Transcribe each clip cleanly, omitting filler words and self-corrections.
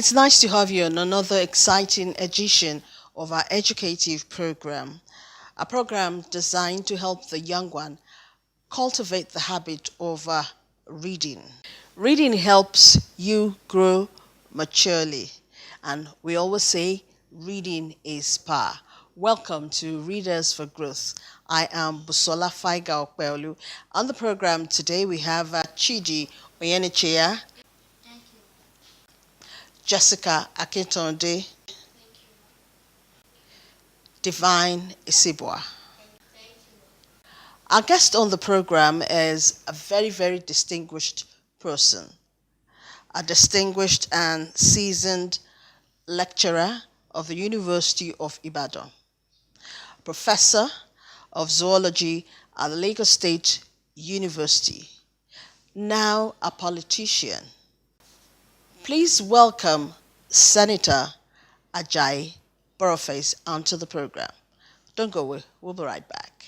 It's nice to have you on another exciting edition of our educative program, a program designed to help the young one cultivate the habit of reading. Reading helps you grow maturely, and we always say reading is power. Welcome to Readers for Growth. I am Busola Faiga Okpeolu. On the program today, we have Chidi Oyenichea, Jessica Akintonde, Divine Isibwa. Our guest on the program is a very, very distinguished person, a distinguished and seasoned lecturer of the University of Ibadan, professor of zoology at the Lagos State University, now a politician. Please welcome Senator Ajayi Boroffice onto the program. Don't go away, we'll be right back.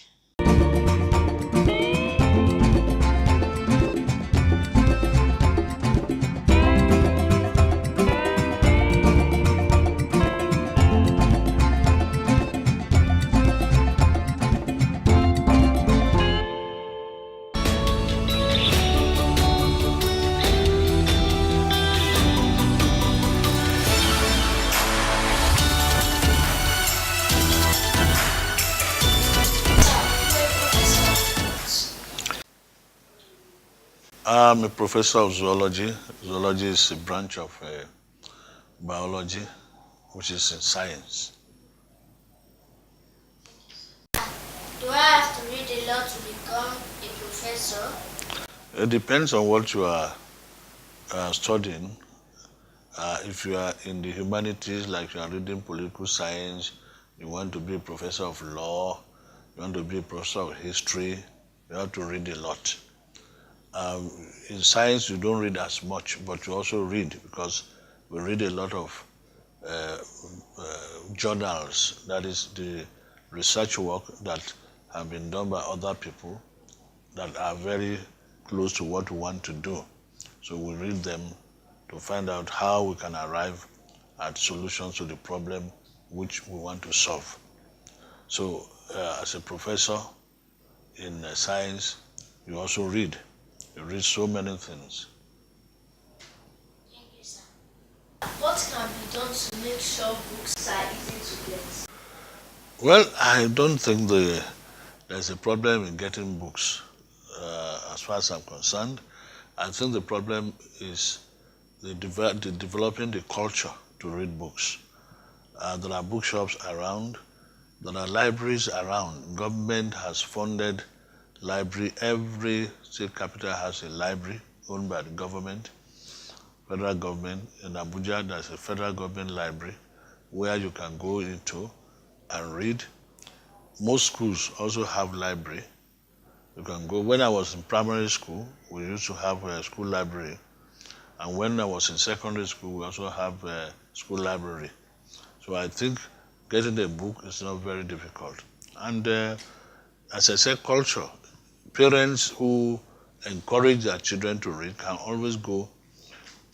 I'm a professor of zoology. Zoology is a branch of biology, which is in science. Do I have to read a lot to become a professor? It depends on what you are studying. If you are in the humanities, like you are reading political science, you want to be a professor of law, you want to be a professor of history, you have to read a lot. In science, you don't read as much, but you also read because we read a lot of journals, that is the research work that have been done by other people that are very close to what we want to do. So we read them to find out how we can arrive at solutions to the problem which we want to solve. So as a professor in science, you also read. You read so many things. Thank you, sir. What can be done to make sure books are easy to get? Well, I don't think there's a problem in getting books. As far as I'm concerned, I think the problem is the developing the culture to read books. There are bookshops around. There are libraries around. Government has funded library. Every state capital has a library owned by the government, federal government. In Abuja, there's a federal government library where you can go into and read. Most schools also have library. You can go. When I was in primary school, we used to have a school library. And when I was in secondary school, we also have a school library. So I think getting a book is not very difficult. And as I said, culture. Parents who encourage their children to read can always go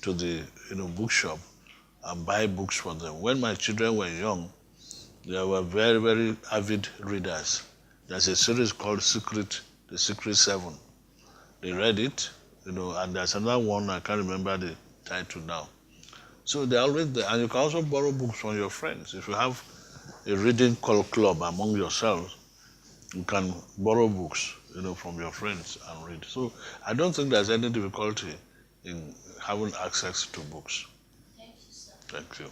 to the bookshop and buy books for them. When my children were young, they were very, very avid readers. There's a series called The Secret Seven. They read it, and there's another one, I can't remember the title now. So they're always there. And you can also borrow books from your friends. If you have a reading club among yourselves, you can borrow books, from your friends and read. So I don't think there's any difficulty in having access to books. Thank you, sir. Thank you.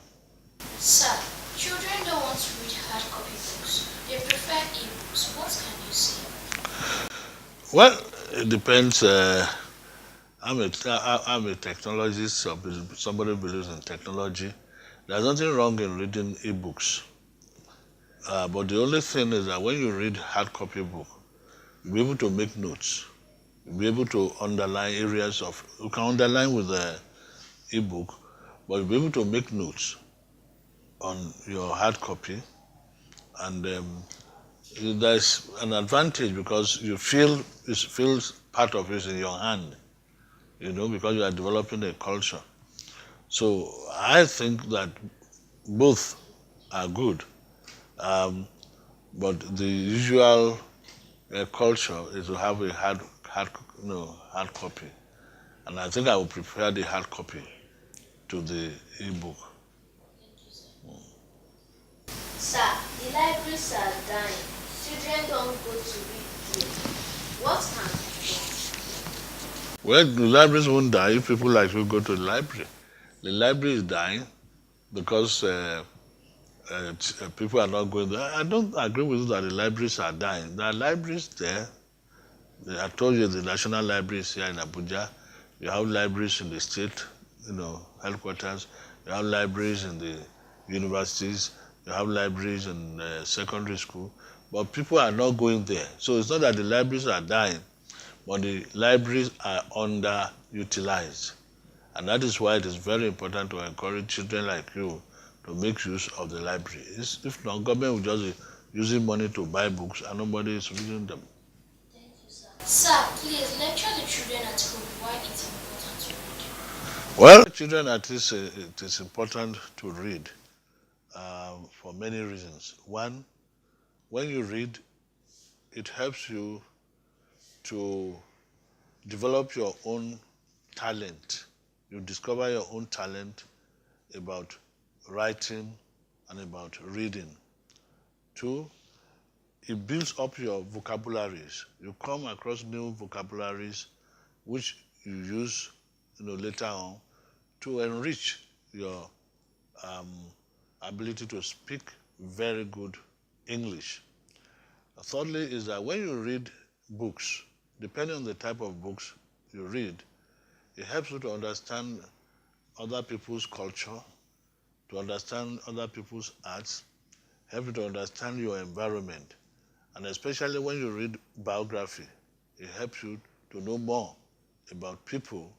Sir, children don't want to read hard copy books. They prefer e-books. What can you say? Well, it depends. I'm a technologist. Somebody believes in technology. There's nothing wrong in reading e-books. But the only thing is that when you read hard copy book, you'll be able to make notes. You'll be able to underline areas you can underline with the e-book, but you'll be able to make notes on your hard copy. And there's an advantage because you feel part of it in your hand, because you are developing a culture. So I think that both are good, but the usual culture is to have a hard copy, and I think I would prefer the hard copy to the e-book. Sir, the libraries are dying. Children don't go to read there. What can be done? Well, the libraries won't die if people like you go to the library. The library is dying because people are not going there. I don't agree with you that the libraries are dying. There are libraries there. I told you the National Library is here in Abuja. You have libraries in the state, headquarters. You have libraries in the universities. You have libraries in secondary school. But people are not going there. So it's not that the libraries are dying, but the libraries are underutilized. And that is why it is very important to encourage children like you to make use of the library. If not, government will just be using money to buy books and nobody is reading them. Thank you, sir. Sir, please lecture the children at home why it's important to read. Well, children at least it is important to read for many reasons. One, when you read, it helps you to develop your own talent. You discover your own talent about writing and about reading. Two, it builds up your vocabularies. You come across new vocabularies which you use later on to enrich your ability to speak very good English. Thirdly is that when you read books, depending on the type of books you read, it helps you to understand other people's culture, to understand other people's arts, help you to understand your environment. And especially when you read biography, it helps you to know more about people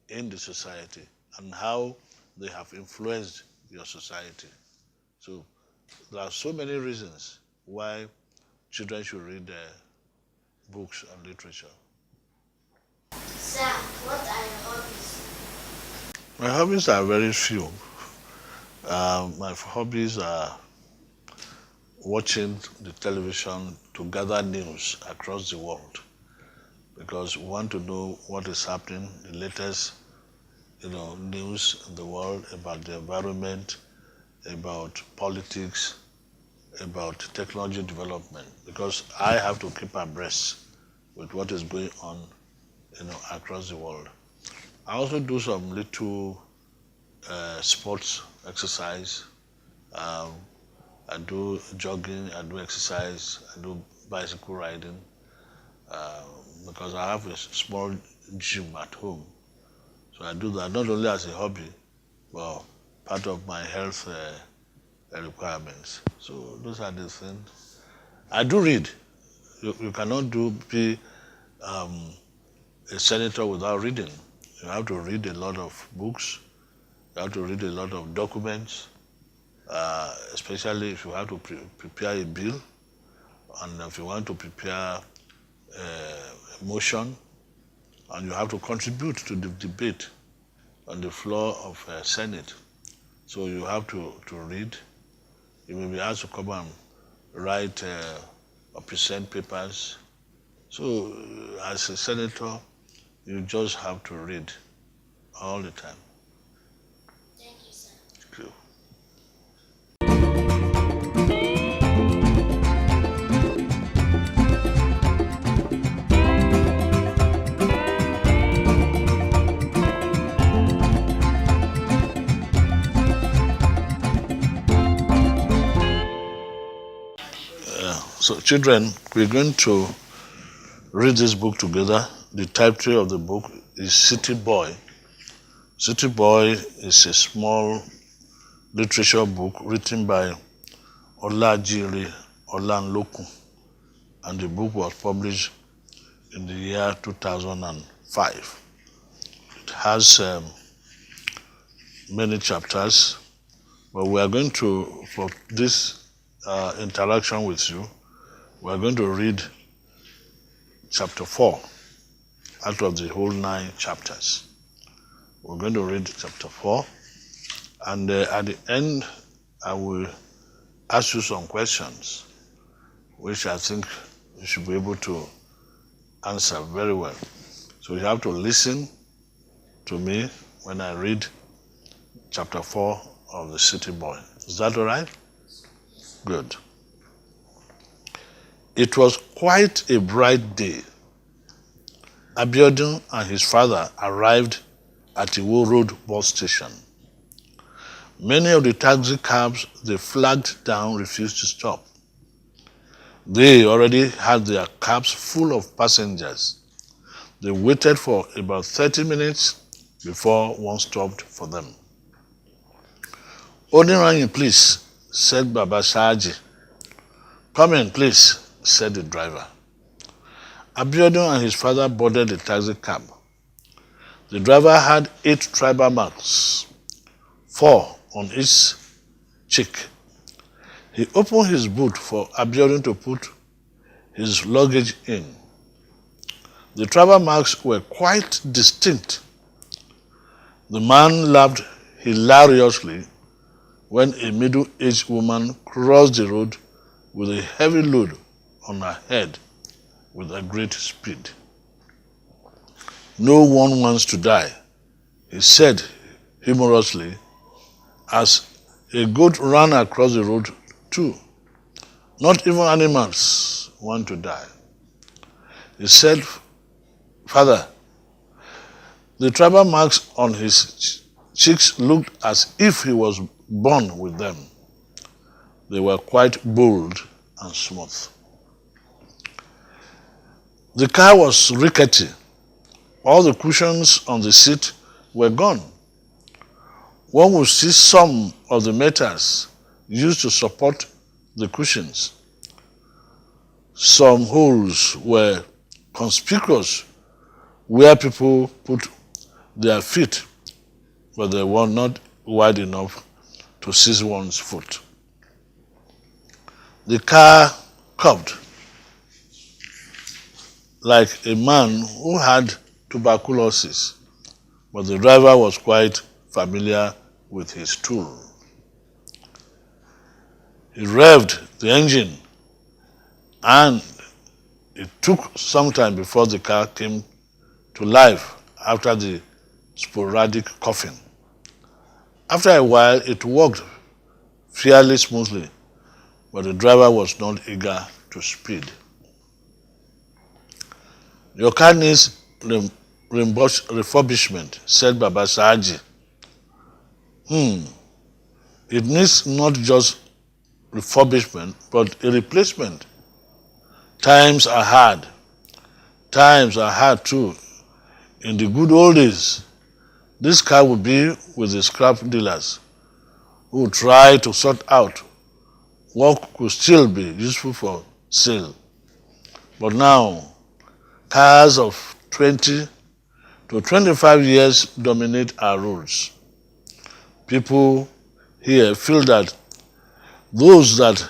in the society and how they have influenced your society. So there are so many reasons why children should read books and literature. Sir, what are your hobbies? My hobbies are very few. My hobbies are watching the television to gather news across the world because we want to know what is happening, the latest news in the world about the environment, about politics, about technology development, because I have to keep abreast with what is going on across the world. I also do some little sports exercise. I do jogging, I do exercise, I do bicycle riding because I have a small gym at home. So I do that not only as a hobby, but part of my health requirements. So those are the things. I do read. You cannot be a senator without reading. You have to read a lot of books. You have to read a lot of documents, especially if you have to prepare a bill, and if you want to prepare a motion, and you have to contribute to the debate on the floor of Senate. So you have to read. You may be asked to come and write or present papers. So as a senator, you just have to read all the time. Thank you, sir. Thank you. So children, we're going to read this book together. The title of the book is City Boy. City Boy is a small literature book written by Ajayi Olanlokun, and the book was published in the year 2005. It has many chapters, but we are going to, for this interaction with you, we are going to read chapter 4 out of the whole 9 chapters. We're going to read chapter 4, And at the end, I will ask you some questions, which I think you should be able to answer very well. So you have to listen to me when I read chapter 4 of the City Boy. Is that all right? Good. It was quite a bright day. Abiodun and his father arrived at Iwo Road bus station. Many of the taxi cabs they flagged down refused to stop. They already had their cabs full of passengers. They waited for about 30 minutes before one stopped for them. Odinranyin, please, said Baba Shaji. Come in, please, said the driver. Abiodun and his father boarded the taxi cab. The driver had 8 tribal marks, 4 on each cheek. He opened his boot for Abiodun to put his luggage in. The tribal marks were quite distinct. The man laughed hilariously when a middle-aged woman crossed the road with a heavy load on her head with a great speed. No one wants to die, he said humorously, as a goat ran across the road too. Not even animals want to die. He said, Father, the tribal marks on his cheeks looked as if he was born with them. They were quite bold and smooth. The car was rickety. All the cushions on the seat were gone. One would see some of the metals used to support the cushions. Some holes were conspicuous where people put their feet, but they were not wide enough to seize one's foot. The car curved like a man who had tuberculosis, but the driver was quite familiar with his tool. He revved the engine, and it took some time before the car came to life after the sporadic coughing. After a while, it worked fairly smoothly, but the driver was not eager to speed. Your car needs refurbishment, said Baba Sahaji. It needs not just refurbishment, but a replacement. Times are hard. Times are hard too. In the good old days, this car would be with the scrap dealers who would try to sort out what could still be useful for sale. But now, cars of 20 to 25 years dominate our roads. People here feel that those that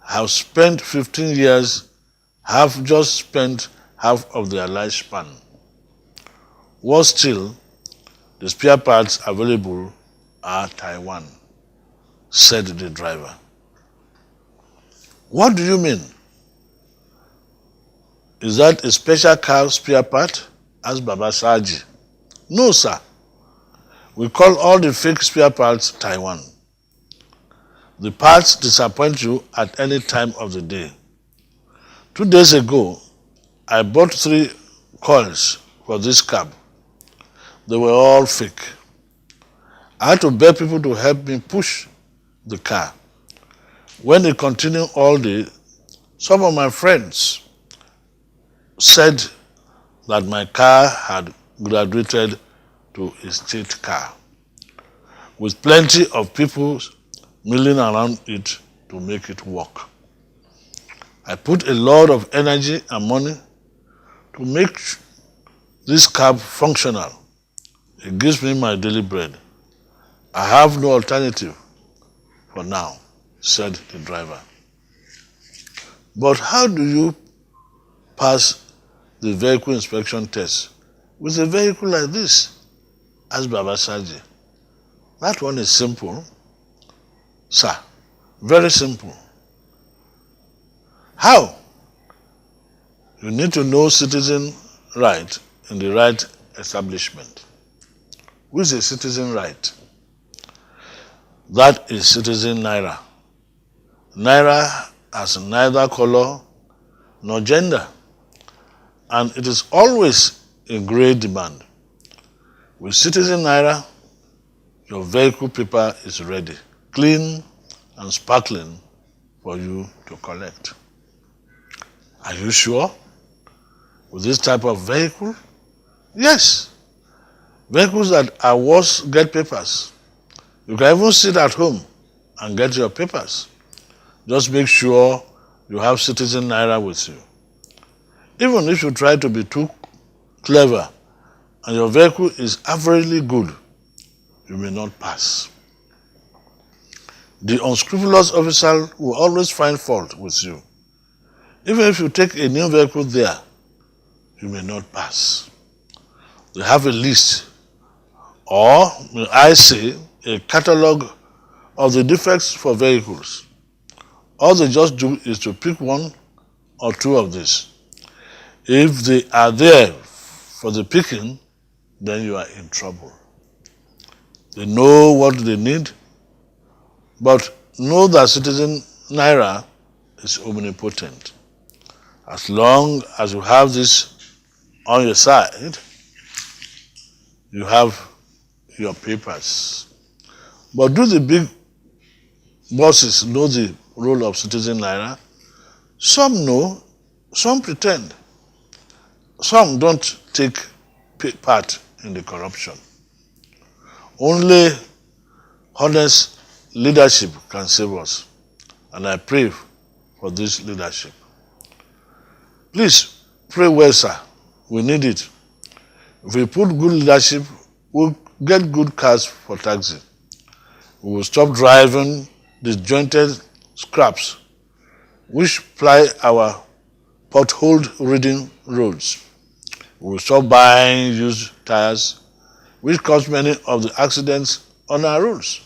have spent 15 years have just spent half of their lifespan. Worse still, the spare parts available are Taiwan, said the driver. What do you mean? Is that a special car spare part? Asked Baba Saji. No, sir. We call all the fake spare parts Taiwan. The parts disappoint you at any time of the day. 2 days ago, I bought 3 coils for this cab. They were all fake. I had to beg people to help me push the car. When it continued all day, some of my friends said that my car had graduated to a state car, with plenty of people milling around it to make it work. I put a lot of energy and money to make this cab functional. It gives me my daily bread. I have no alternative for now, said the driver. But how do you pass the vehicle inspection test with a vehicle like this? Asked Baba Saji. That one is simple, sir. Very simple. How? You need to know citizen right in the right establishment. Who is a citizen right? That is citizen Naira. Naira has neither color nor gender, and it is always in great demand. With citizen Naira, your vehicle paper is ready, clean and sparkling for you to collect. Are you sure? With this type of vehicle? Yes. Vehicles that are worse get papers. You can even sit at home and get your papers. Just make sure you have citizen Naira with you. Even if you try to be too clever and your vehicle is averagely good, you may not pass. The unscrupulous officer will always find fault with you. Even if you take a new vehicle there, you may not pass. They have a list, or may I say, a catalog of the defects for vehicles. All they just do is to pick one or two of these. If they are there for the picking, then you are in trouble. They know what they need, but know that citizen Naira is omnipotent. As long as you have this on your side, you have your papers. But do the big bosses know the role of citizen Naira? Some know, some pretend. Some don't take part in the corruption. Only honest leadership can save us. And I pray for this leadership. Please pray well, sir. We need it. If we put good leadership, we'll get good cars for taxi. We will stop driving disjointed scraps which ply our pothole-ridden roads. We will stop buying used tires which cause many of the accidents on our roads.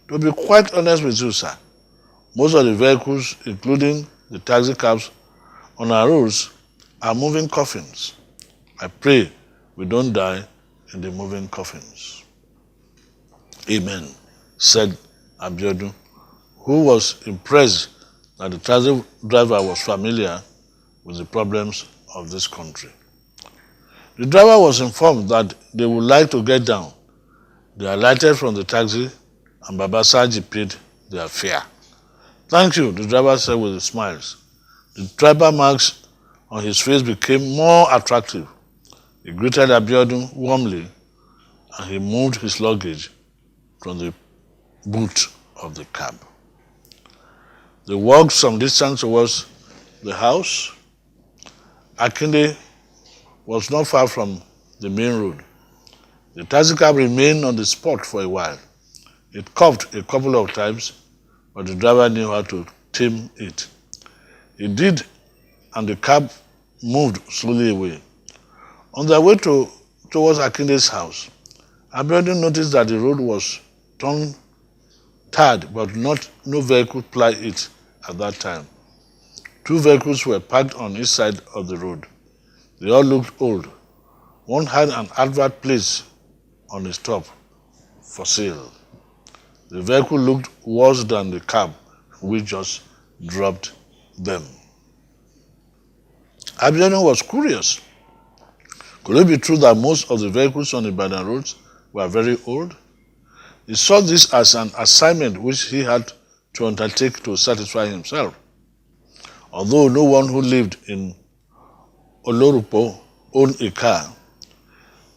To be quite honest with you, sir, most of the vehicles, including the taxi cabs on our roads, are moving coffins. I pray we don't die in the moving coffins. Amen, said Abiodun, who was impressed that the taxi driver was familiar with the problems of this country. The driver was informed that they would like to get down. They alighted from the taxi and Baba Saji paid their fare. Thank you, the driver said with smiles. The tribal marks on his face became more attractive. He greeted Abiodun warmly and he moved his luggage from the boot of the cab. They walked some distance towards the house. Akinde was not far from the main road. The taxi cab remained on the spot for a while. It coughed a couple of times, but the driver knew how to tame it. He did, and the cab moved slowly away. On their way towards Akinde's house, Abiodun noticed that the road was tarred, but no vehicle plied it at that time. 2 vehicles were parked on each side of the road. They all looked old. One had an advert placed on its top, for sale. The vehicle looked worse than the cab, which just dropped them. Abiodun was curious. Could it be true that most of the vehicles on the Ibadan roads were very old? He saw this as an assignment which he had to undertake to satisfy himself. Although no one who lived in Olorupo owned a car,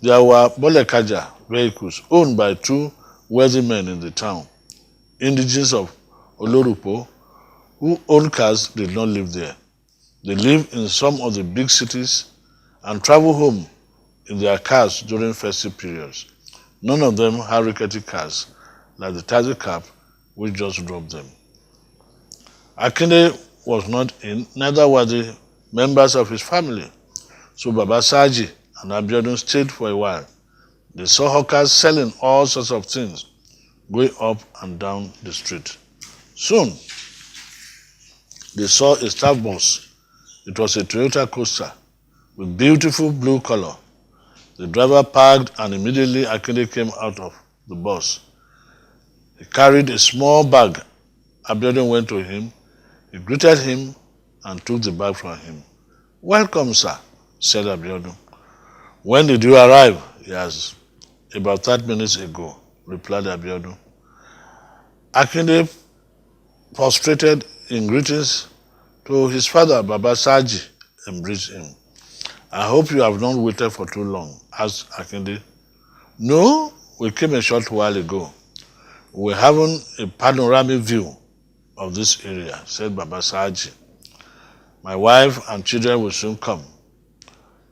there were Bolekaja vehicles owned by 2 wealthy men in the town. Indigenes of Olorupo who owned cars did not live there. They lived in some of the big cities and traveled home in their cars during festive periods. None of them had rickety cars like the taxi cab which just dropped them. Akinde was not in, neither were the members of his family. So Baba Saji and Abiodun stayed for a while. They saw hawkers selling all sorts of things. going up and down the street. Soon, they saw a staff bus. It was a Toyota Coaster with beautiful blue color. The driver parked and immediately Akinde came out of the bus. He carried a small bag. Abiodun went to him. He greeted him and took the bag from him. "Welcome, sir," said Abiodun. "When did you arrive?" he asked. "About 30 minutes ago," replied Abiodun. Akinde prostrated in greetings to his father, Baba Saji, embraced him. "I hope you have not waited for too long," asked Akinde. "No, we came a short while ago. We're having a panoramic view of this area," said Baba Saji. "My wife and children will soon come.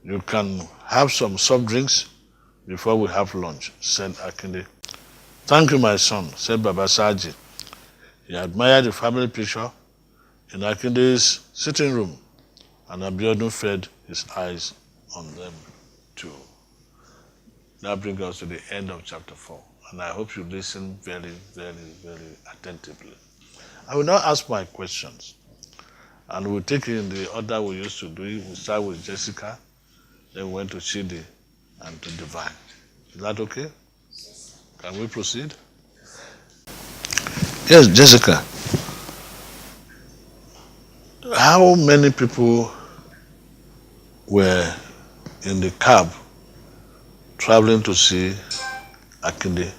You can have some soft drinks before we have lunch," said Akinde. "Thank you, my son," said Baba Saji. He admired the family picture in Akinde's sitting room, and Abiodun fed his eyes on them too. That brings us to the end of chapter 4, and I hope you listen very, very, very attentively. I will now ask my questions, and we'll take it in the order we used to do it. We'll start with Jessica, then we went to Chidi, and to Divine. Is that okay? Yes. Can we proceed? Yes, Jessica. How many people were in the cab traveling to see Akinde? There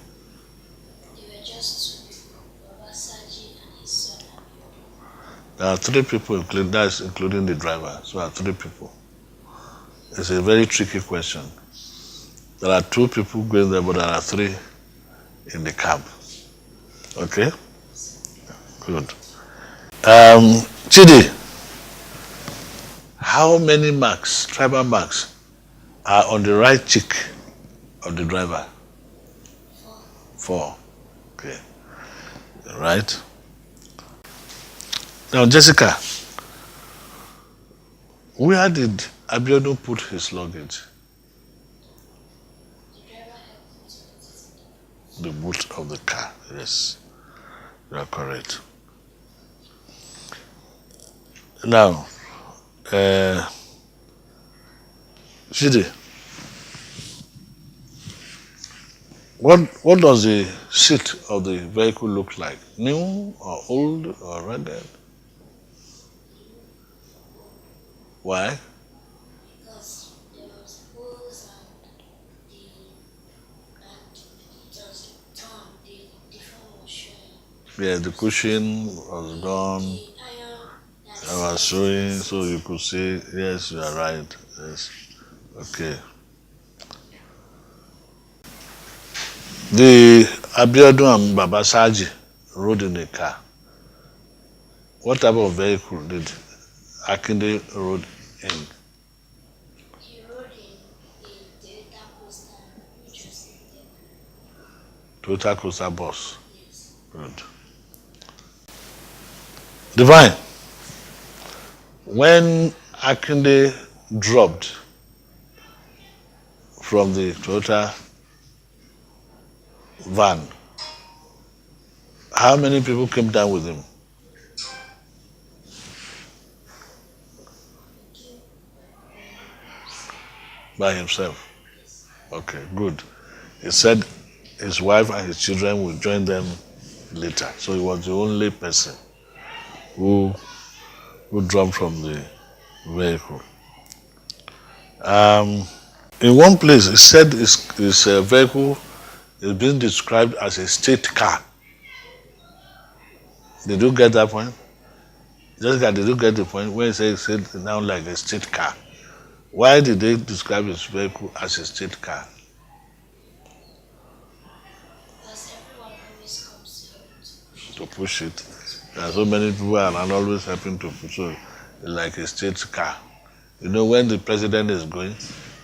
were just 2 people, Baba Saji and his son Abiodun. There are 3 people, including the driver. So there are 3 people. It's a very tricky question. There are 2 people going there, but there are 3 in the cab. Okay? Good. Chidi, how many marks, tribal marks, are on the right cheek of the driver? 4. Okay. Right. Now, Jessica, where did Abiodun put his luggage? The driver helped him to put it in The boot of the car. Yes, you are correct. Now, Chidi, what does the seat of the vehicle look like? New or old or rented? Why? because there was holes and it was torn. The different was showing. Yeah, the cushion was gone. The iron that I was showing, so you could see. Yes, you are right. Yes. Okay. The Abiodun and Baba Saji rode in a car. What type of vehicle did Akinde rode in? he rode in a Toyota Coaster, which was in there. Toyota Coaster bus. Yes. Good. Divine, when Akinde dropped from the Toyota van, how many people came down with him? By himself. Okay, good. He said his wife and his children will join them later. So he was the only person who dropped from the vehicle. In one place, it said his vehicle is being described as a state car. Did you get that point? Jessica, did you get the point when he said it's now like a state car? Why did they describe his vehicle as a state car? Because everyone always comes To push it. There are so many people around always helping to push it, like a state car. You know, when the president is going,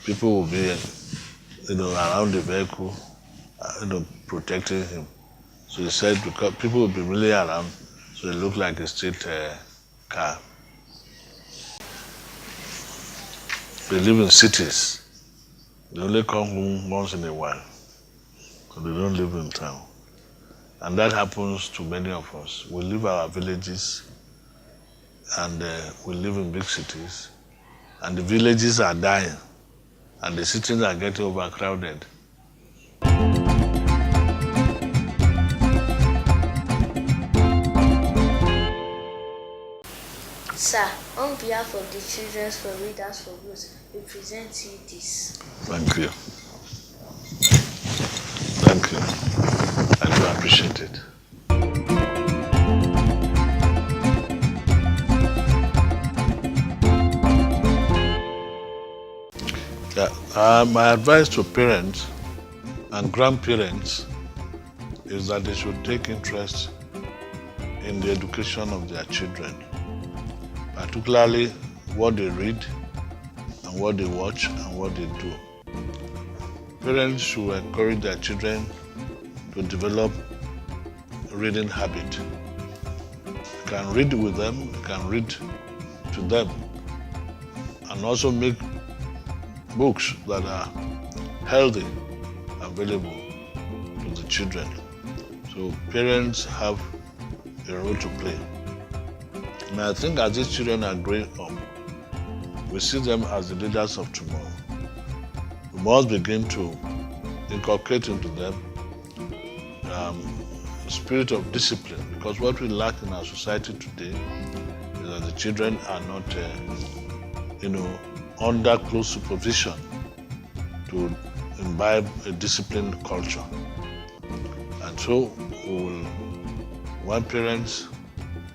people will be, around the vehicle, protecting him. So he said because people will be really around, so it looked like a state car. They live in cities. They only come home once in a while, so they don't live in town. And that happens to many of us. We leave our villages and we live in big cities, and the villages are dying, and the cities are getting overcrowded. Sir, on behalf of the Children for Readers for Growth, we present you this. Thank you. Thank you. I do appreciate it. Yeah, my advice to parents and grandparents is that they should take interest in the education of their children, particularly what they read and what they watch and what they do. Parents should encourage their children to develop a reading habit. You can read with them, you can read to them, and also make books that are healthy available to the children. So parents have a role to play. And I think as these children are growing up, we see them as the leaders of tomorrow. We must begin to inculcate into them a spirit of discipline, because what we lack in our society today is that the children are not, under close supervision to imbibe a disciplined culture. And so we will want parents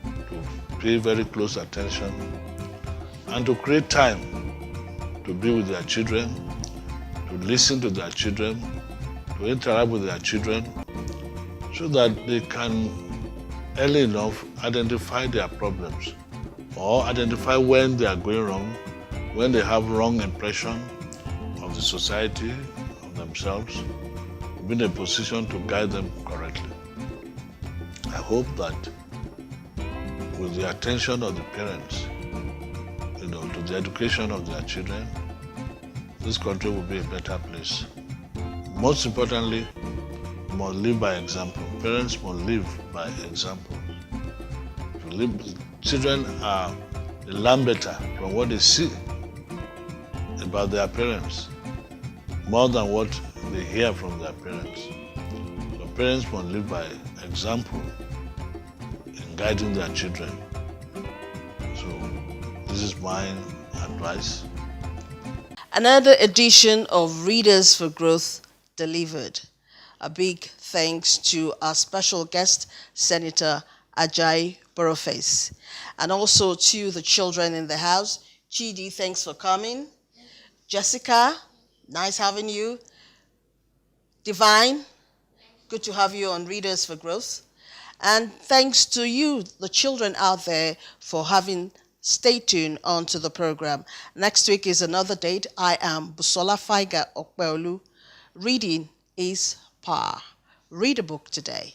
to pay very close attention and to create time to be with their children, to listen to their children, to interact with their children, so that they can early enough identify their problems or identify when they are going wrong, when they have wrong impression of the society, of themselves, be in a position to guide them correctly. I hope that with the attention of the parents, to the education of their children, this country will be a better place. Most importantly, we must live by example. Parents must live by example. Children are, they learn better from what they see about their parents, more than what they hear from their parents. So parents must live by example in guiding their children. So this is my advice. Another edition of Readers for Growth delivered. A big thanks to our special guest, Senator Ajayi Boroffice, and also to the children in the house. Chidi, thanks for coming. Jessica, nice having you. Divine, good to have you on Readers for Growth. And thanks to you, the children out there, for having stayed tuned onto the program. Next week is another date. I am Busola Faiga Okpeolu. Reading is power. Read a book today.